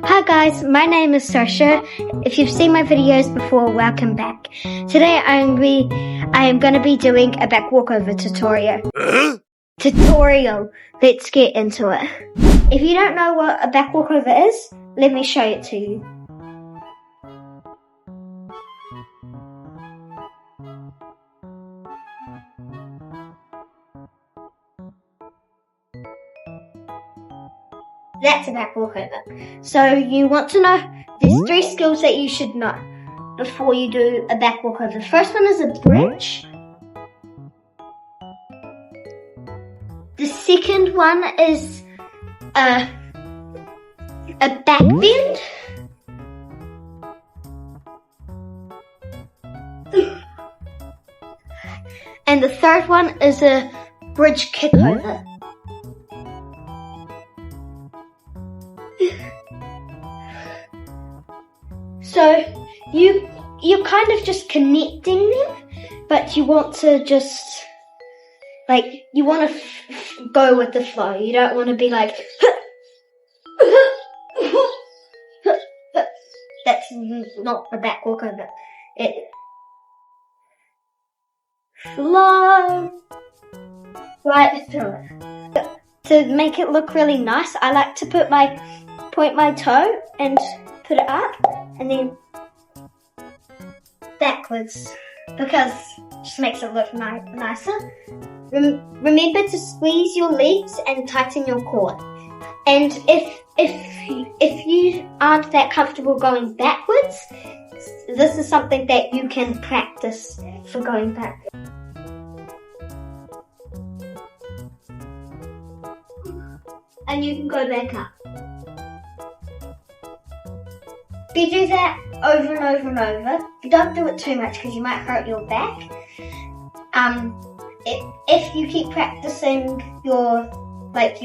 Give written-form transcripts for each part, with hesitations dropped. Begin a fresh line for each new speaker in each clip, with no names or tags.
Hi guys, my name is Sarsha. If you've seen my videos before, welcome back. Today I am going to be doing a back walkover tutorial. Let's get into it. If you don't know what a back walkover is, let me show it to you. That's a back walkover. So you want to know, there's 3 skills that you should know before you do a back walkover. The first one is a bridge. The second one is a back bend. And the third one is a bridge kickover. So you're kind of just connecting them, but you want to just, like, you want to go with the flow. You don't want to be like, that's not a back walkover. It flow right through it. To make it look really nice, I like to point my toe and put it up and then backwards, because it just makes it look nicer. Remember to squeeze your legs and tighten your core. And if you aren't that comfortable going backwards, this is something that you can practice for going backwards. And you can go back up. If you do that over and over and over, don't do it too much because you might hurt your back. If you keep practicing your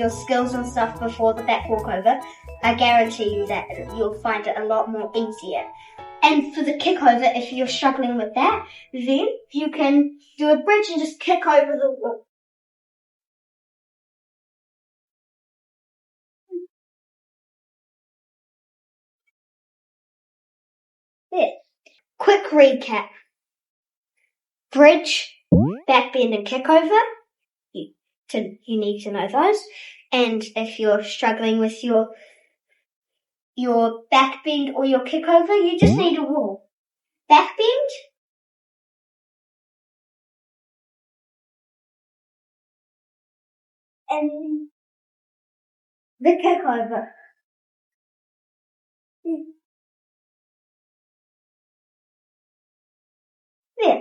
skills and stuff before the back walkover, I guarantee you that you'll find it a lot more easier. And for the kick over, if you're struggling with that, then you can do a bridge and just kick over the wall. There. Quick recap. Bridge, back bend and kick over. You need to know those. And if you're struggling with your back bend or your kick over, you just need a wall. Back bend. And the kick over. Yeah.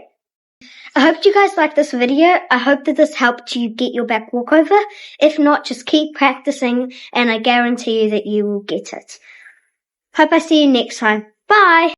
I hope you guys liked this video. I hope that this helped you get your back walkover. If not, just keep practicing and I guarantee you that you will get it. Hope I see you next time. Bye!